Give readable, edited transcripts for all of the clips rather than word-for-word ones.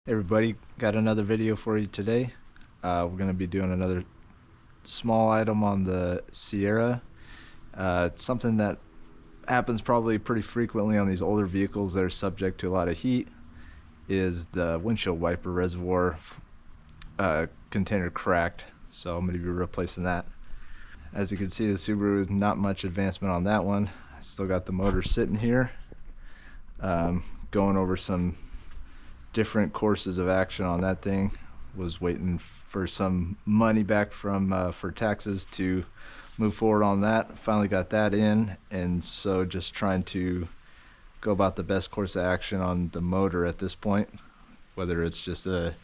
Hey everybody, got another video for you today. We're going to be doing another small item on the Sierra. It's something that happens probably pretty frequently on these older vehicles that are subject to a lot of heat, is the windshield wiper reservoir container cracked. So I'm going to be replacing that. As you can see, the Subaru, not much advancement on that one. I still got the motor sitting here. Going over some different courses of action on that thing. Was waiting for some money back from for taxes to move forward on that. Finally got that in, and so just trying to go about the best course of action on the motor at this point, whether it's just a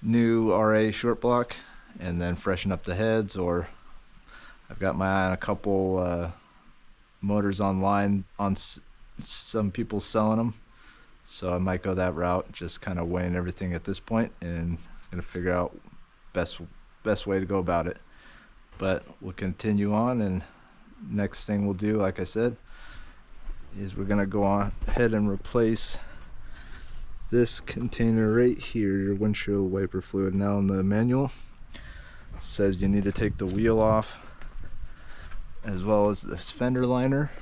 new RA short block and then freshen up the heads, or I've got my eye on a couple motors online on some people selling them. So I might go that route, just kind of weighing everything at this point and gonna figure out best way to go about it. But we'll continue on, and next thing we'll do, like I said, is we're gonna go on ahead and replace this container right here, your windshield wiper fluid. Now in the manual it says you need to take the wheel off as well as this fender liner.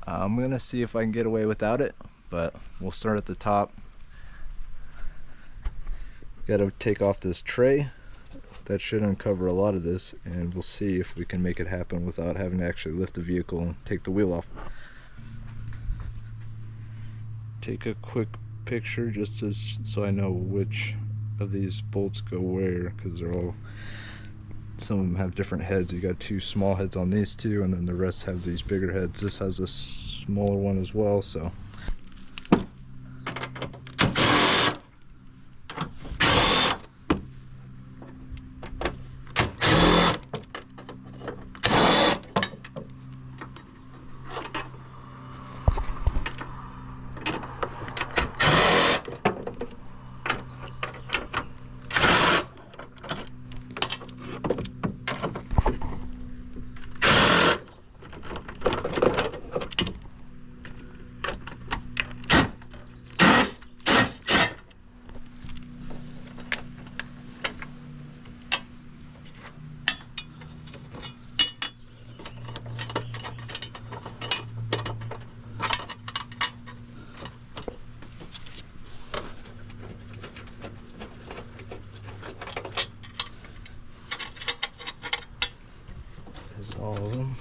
I'm gonna see if I can get away without it, but we'll start at the top. Got to take off this tray. That should uncover a lot of this, and we'll see if we can make it happen without having to actually lift the vehicle and take the wheel off. Take a quick picture just so I know which of these bolts go where, because they're all, some of them have different heads. You got two small heads on these two, and then the rest have these bigger heads. This has a smaller one as well, so all of them.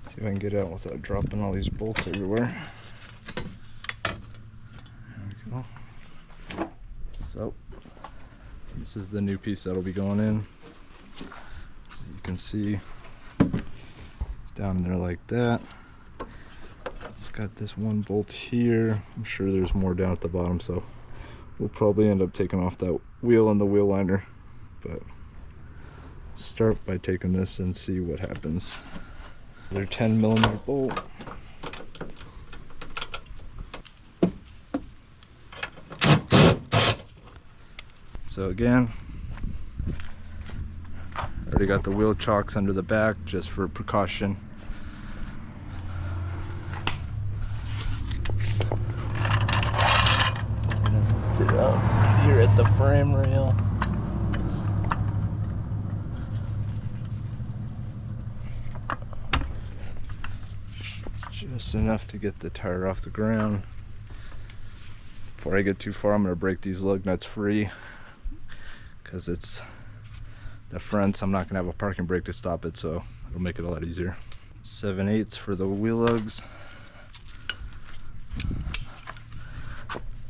See if I can get out without dropping all these bolts everywhere. There we go. So this is the new piece that'll be going in. As you can see, it's down there like that. It's got this one bolt here. I'm sure there's more down at the bottom, so we'll probably end up taking off that wheel and the wheel liner, but start by taking this and see what happens. They're 10mm bolt. So again, already got the wheel chocks under the back just for precaution. It up here at the frame rail. Just enough to get the tire off the ground. Before I get too far, I'm going to break these lug nuts free, because it's the fronts. I'm not going to have a parking brake to stop it, so it'll make it a lot easier. 7/8 for the wheel lugs.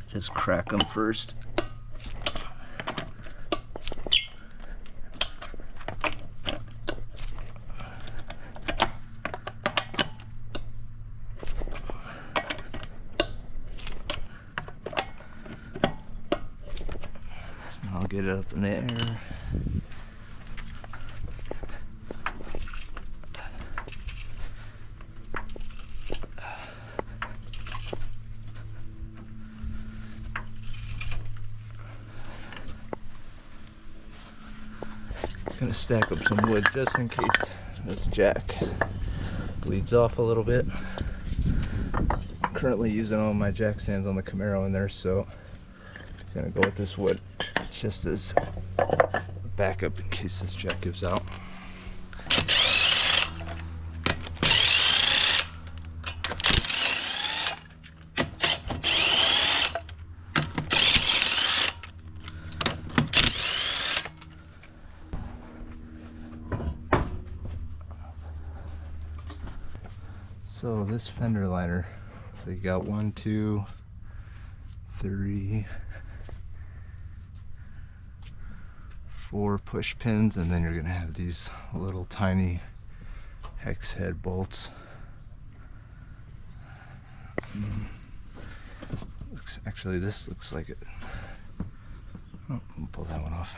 Just crack them first. I'll get it up in the air. Gonna stack up some wood just in case this jack bleeds off a little bit. Currently using all my jack stands on the Camaro in there, so I'm gonna go with this wood just as backup in case this jack gives out. So this fender liner, so you got 1, 2, 3, 4 push pins, and then you're gonna have these little tiny hex head bolts. Actually, this looks like it. Oh, I'll pull that one off.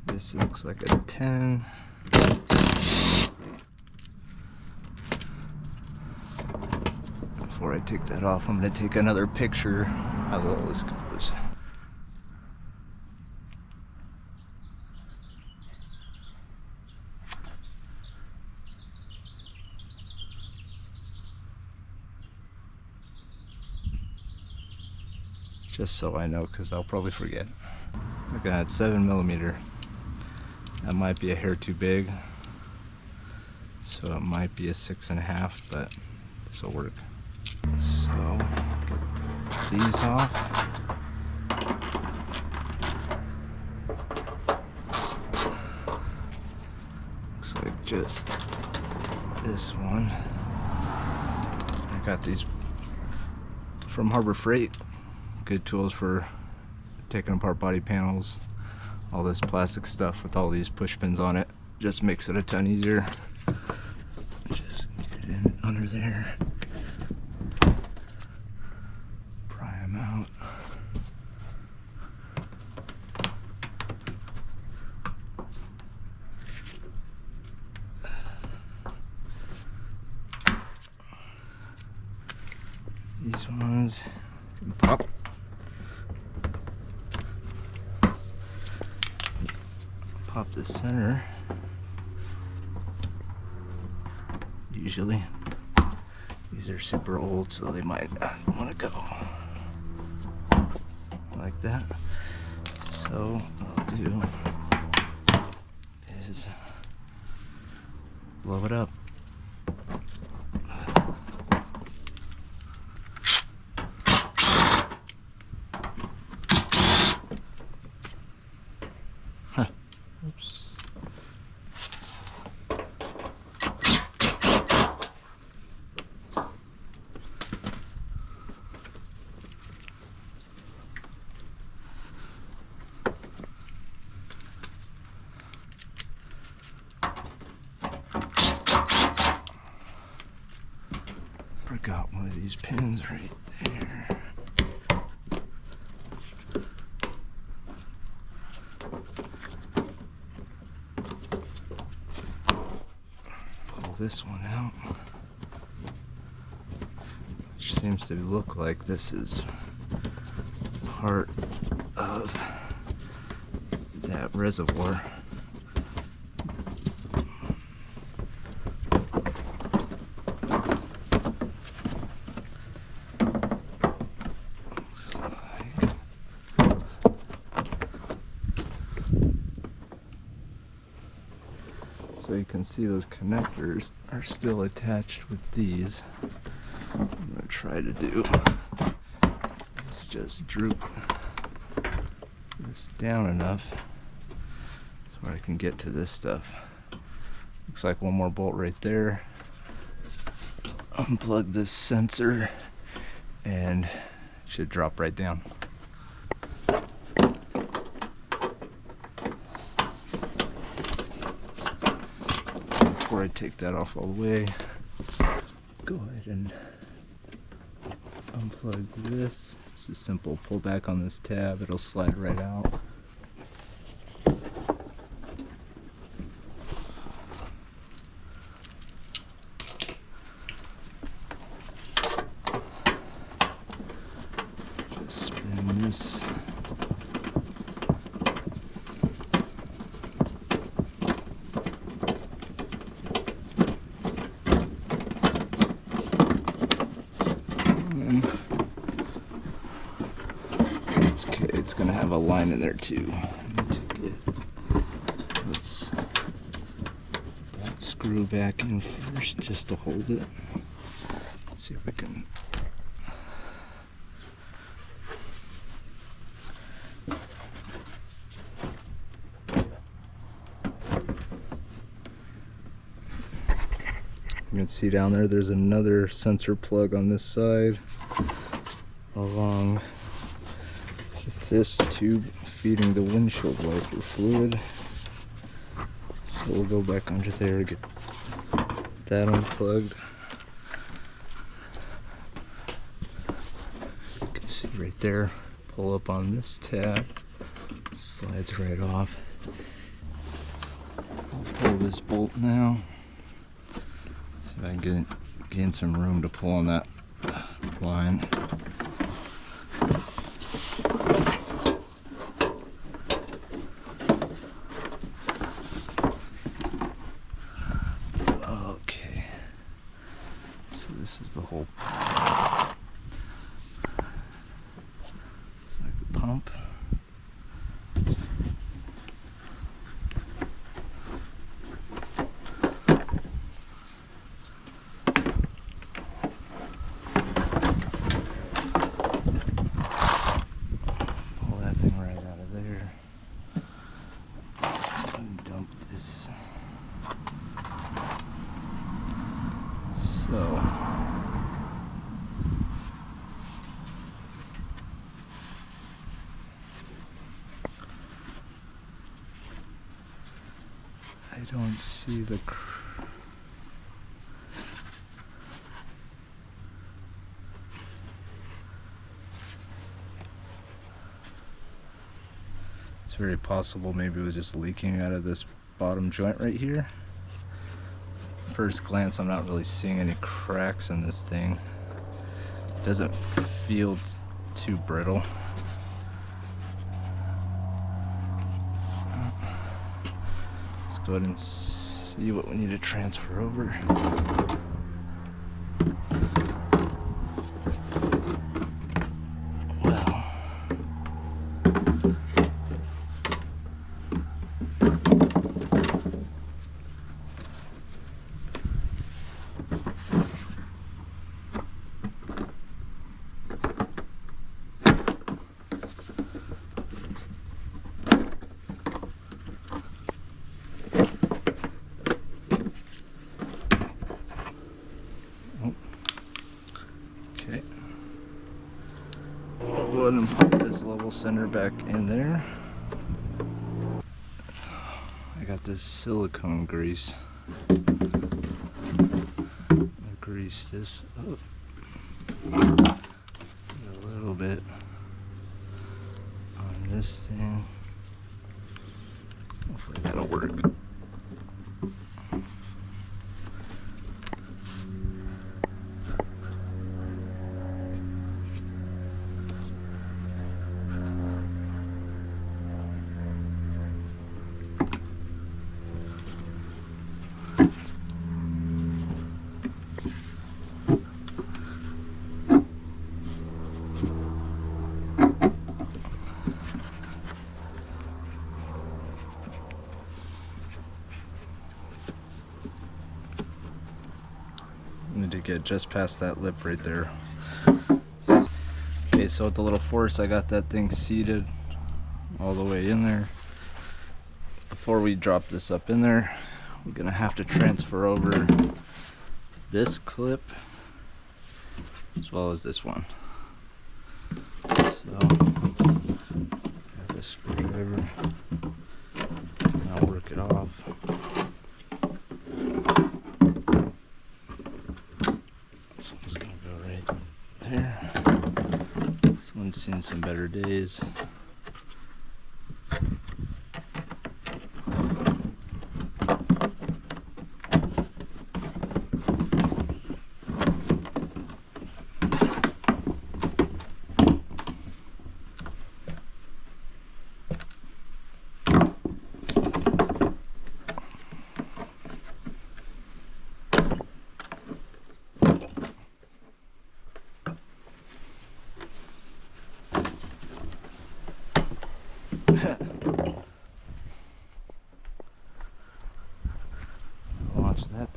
This looks like a 10. Before I take that off, I'm going to take another picture of how this goes. Just so I know, because I'll probably forget. Look at that, 7mm. That might be a hair too big, so it might be a 6.5, but this will work. So, get these off. Looks like just this one. I got these from Harbor Freight. Good tools for taking apart body panels. All this plastic stuff with all these push pins on it just makes it a ton easier. Just get it in under there, pry them out. These ones can pop. Pop the center. Usually these are super old, so they might not want to go like that. So what I'll do is blow it up. Oops. Forgot one of these pins right there. This one out, which seems to look like this is part of that reservoir. Looks like. So you can see those connectors are still attached with these. I'm going to try to do is just droop this down enough so I can get to this stuff. Looks like one more bolt right there. Unplug this sensor and it should drop right down. Before I take that off all the way, go ahead and unplug this. It's a simple pull back on this tab, it'll slide right out. Just spin this It's okay. It's gonna have a line in there too. I need to get that screw back in first, just to hold it. Let's see if we can. You can see down there, there's another sensor plug on this side along with this tube feeding the windshield wiper fluid. So we'll go back under there, get that unplugged. You can see right there, pull up on this tab, slides right off. I'll pull this bolt now. See if I can gain some room to pull on that line. Okay, so this is the whole. It's like the pump. So I don't see the it's very possible maybe it was just leaking out of this bottom joint right here. First glance, I'm not really seeing any cracks in this thing. It doesn't feel too brittle. Let's go ahead and see what we need to transfer over. Okay. I'll go ahead and put this level center back in there. I got this silicone grease. I'll grease this up a little bit on this thing. Hopefully that'll work. Need to get just past that lip right there. Okay, so with the little force, I got that thing seated all the way in there. Before we drop this up in there, we're gonna have to transfer over this clip as well as this one. So, have a screwdriver, and I'll work it off. This one's gonna go right there. This one's seen some better days.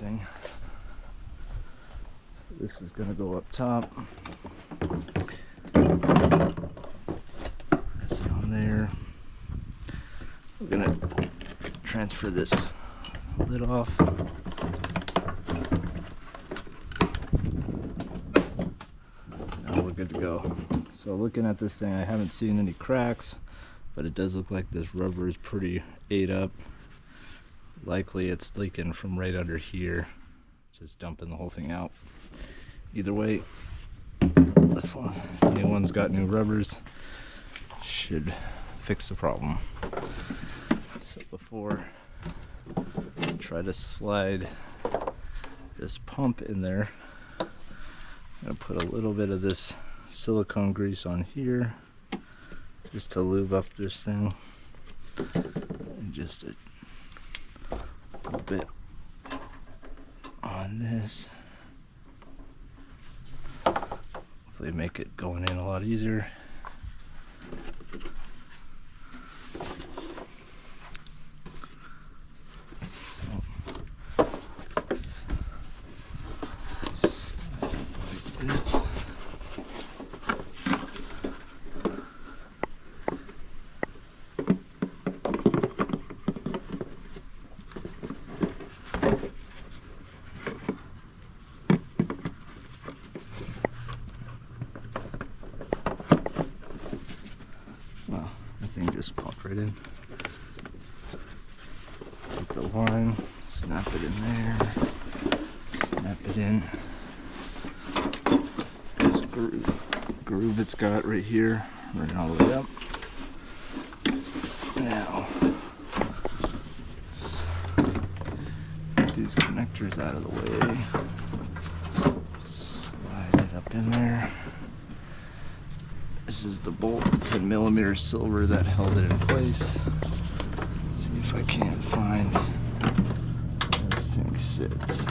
everything. So this is gonna go up top. Press it on there. We're gonna transfer this lid off. Now we're good to go. So looking at this thing, I haven't seen any cracks, but it does look like this rubber is pretty ate up. Likely it's leaking from right under here, just dumping the whole thing out. Either way, this one, new one's got new rubbers, should fix the problem. So before I try to slide this pump in there, I'm gonna put a little bit of this silicone grease on here just to lube up this thing, and just a bit on this. Hopefully make it going in a lot easier. Like this. Wow, that thing just popped right in. Take the line, snap it in there, snap it in. This groove it's got right here, running all the way up. Now, let's get these connectors out of the way. Slide it up in there. This is the bolt, 10mm silver that held it in place. Let's see if I can't find where this thing sits.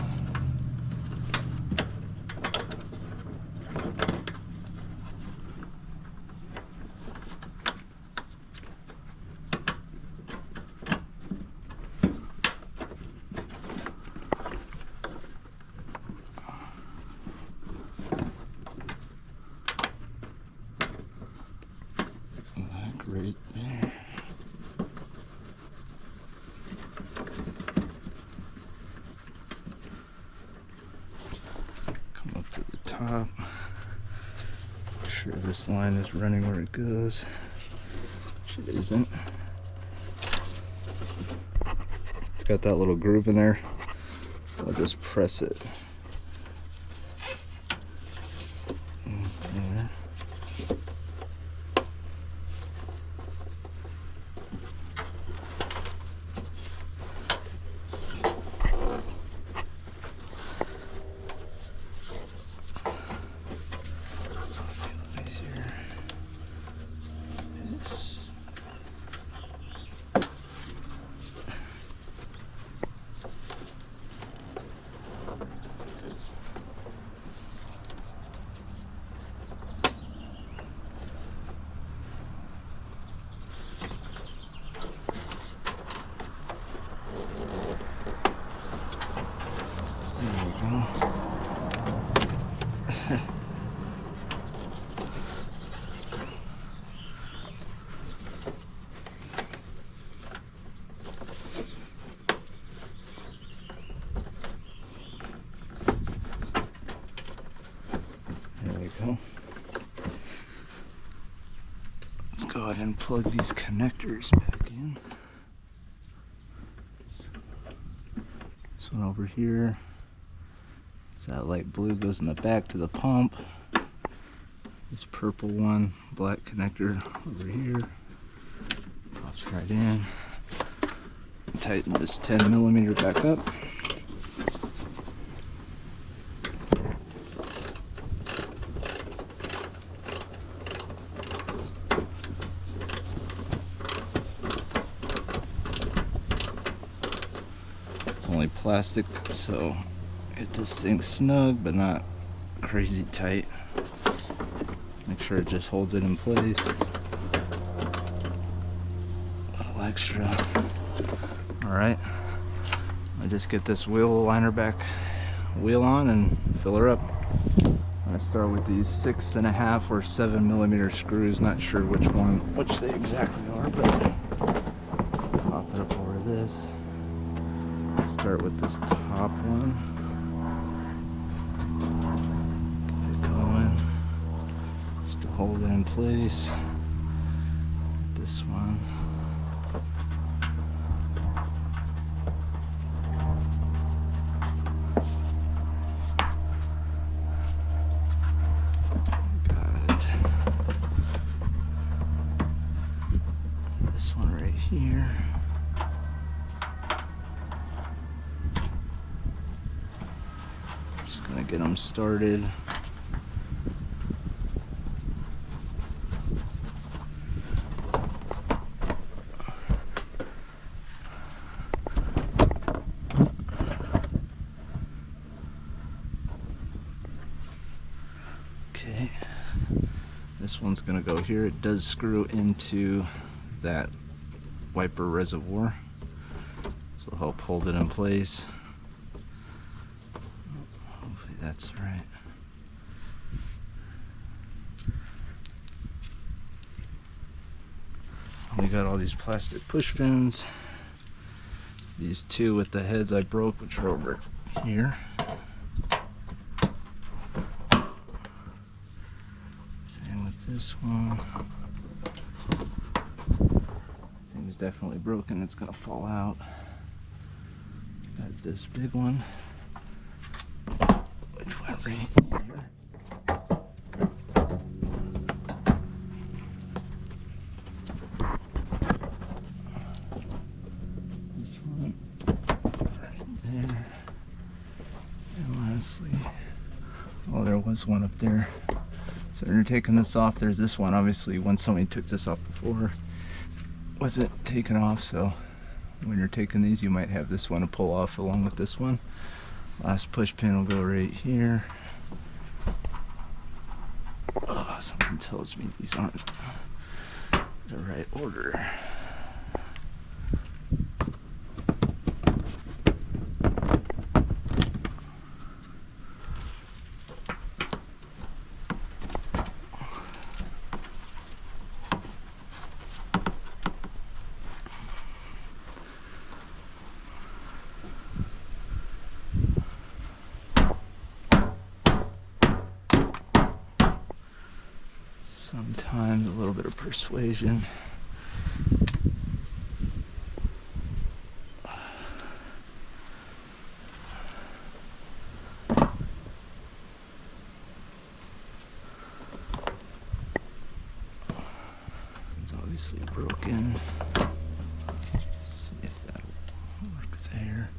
Right there. Come up to the top. Make sure this line is running where it goes. Which it isn't. It's got that little groove in there. I'll just press it. There. There we go. Let's go ahead and plug these connectors back in. This one over here. So that light blue goes in the back to the pump. This purple one, black connector over here, pops right in. Tighten this 10mm back up. It's only plastic, so get this thing snug but not crazy tight. Make sure it just holds it in place. A little extra. Alright, I just get this wheel liner back wheel on and fill her up. I start with these 6.5 or 7mm screws, not sure which they exactly are, but pop it up over this. Start with this top one. Get it going. Just to hold it in place. This one. Here. Just gonna get them started. Okay, this one's gonna go here. It does screw into that wiper reservoir, so it'll help hold it in place. Hopefully that's right. We got all these plastic push pins. These two with the heads I broke, which are over here. Same with this one. Definitely broken, it's gonna fall out. Got this big one, which went right here. This one right there. And lastly, oh, there was one up there. So when you're taking this off, there's this one. Obviously, when somebody took this off before, wasn't taken off, so when you're taking these you might have this one to pull off along with this one. Last push pin will go right here. Oh, something tells me these aren't the right order. Sometimes a little bit of persuasion. It's obviously broken. See if that'll work there.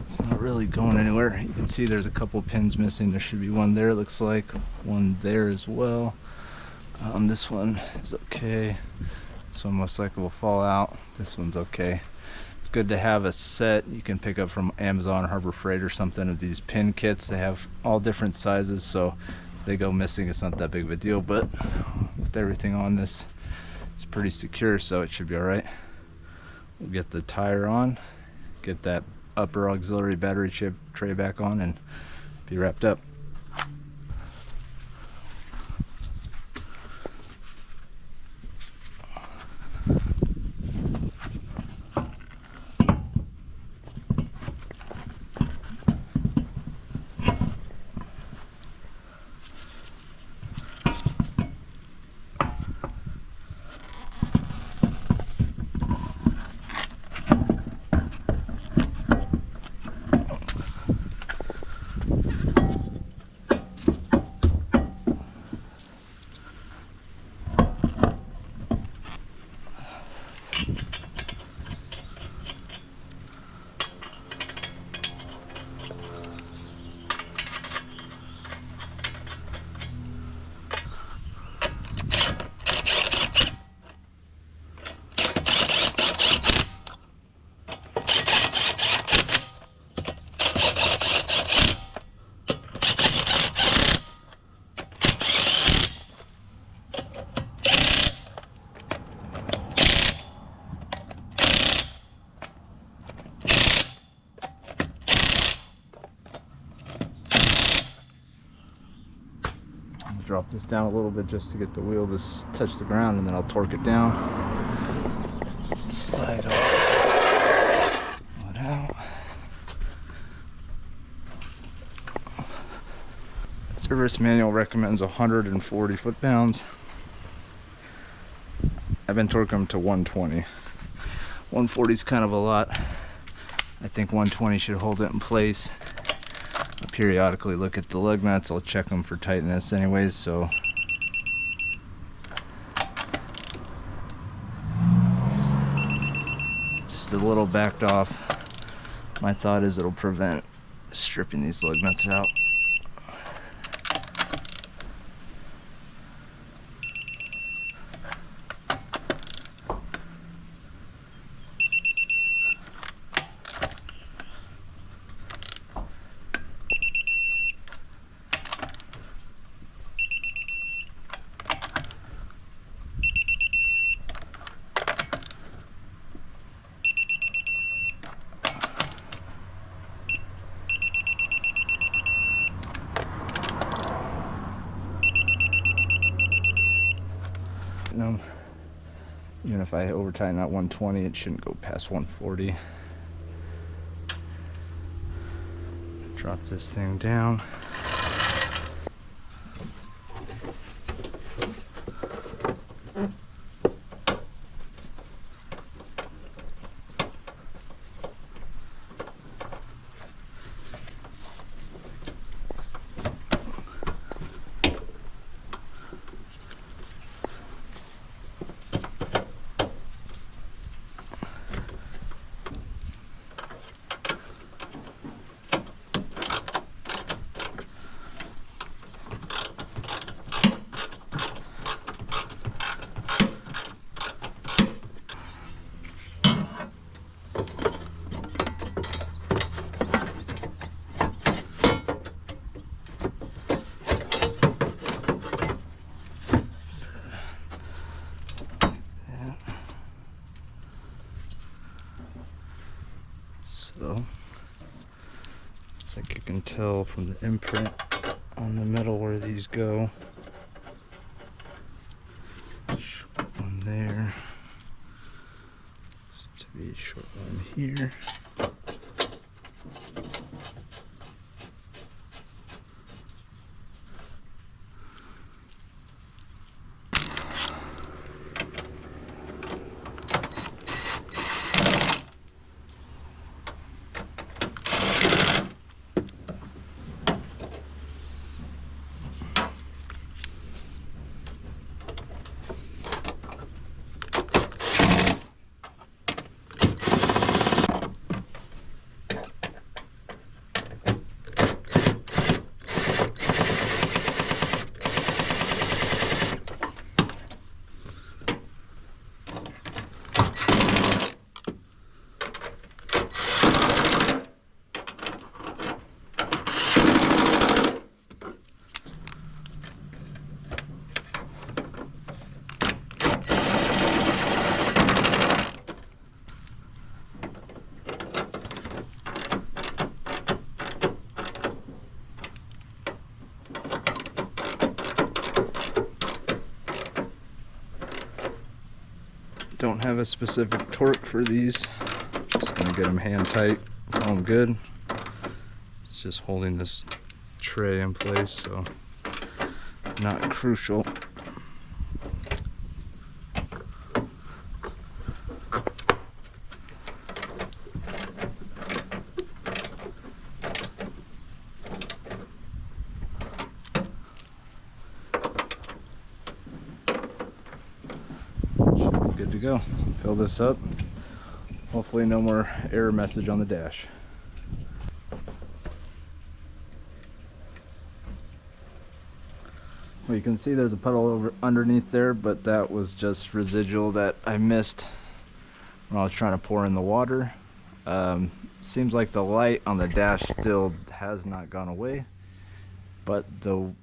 It's not really going anywhere. You can see there's a couple pins missing. There should be one there, looks like one there as well. This one is okay. This one most likely will fall out. This one's okay. It's good to have a set you can pick up from Amazon or Harbor Freight or something of these pin kits. They have all different sizes, so if they go missing, it's not that big of a deal, but with everything on this, it's pretty secure, so it should be all right. We'll get the tire on, get that upper auxiliary battery chip tray back on, and be wrapped up. drop this down a little bit just to get the wheel to touch the ground, and then I'll torque it down. Slide off. Pull it out. Service manual recommends 140 foot-pounds. I've been torquing them to 120. 140 is kind of a lot. I think 120 should hold it in place. I'll periodically look at the lug nuts. I'll check them for tightness anyways, so just a little backed off. My thought is it'll prevent stripping these lug nuts out. Even if I over tighten at 120, it shouldn't go past 140. Drop this thing down. So, it's like you can tell from the imprint on the metal where these go. Short one there. To be a short one here. Don't have a specific torque for these. Just gonna get them hand tight, call them good. It's just holding this tray in place, so not crucial. Good to go. Fill this up. Hopefully no more error message on the dash. Well, you can see there's a puddle over underneath there, but that was just residual that I missed when I was trying to pour in the water. Seems like the light on the dash still has not gone away, but the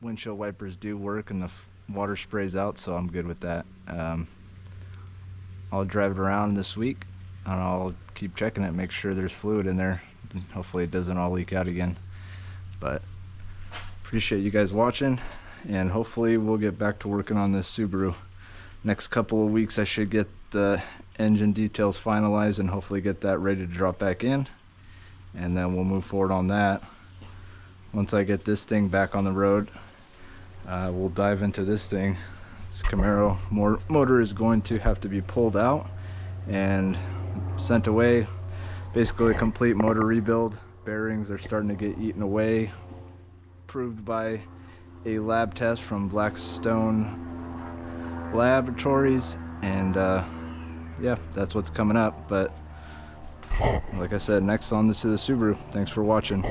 windshield wipers do work and the water sprays out, so I'm good with that. I'll drive it around this week and I'll keep checking it, make sure there's fluid in there. Hopefully it doesn't all leak out again. But appreciate you guys watching, and hopefully we'll get back to working on this Subaru. Next couple of weeks I should get the engine details finalized and hopefully get that ready to drop back in, and then we'll move forward on that. Once I get this thing back on the road, we'll dive into this thing. This Camaro motor is going to have to be pulled out and sent away. Basically a complete motor rebuild. Bearings are starting to get eaten away, proved by a lab test from Blackstone Laboratories, and yeah, that's what's coming up. But like I said, next on this is the Subaru. Thanks for watching.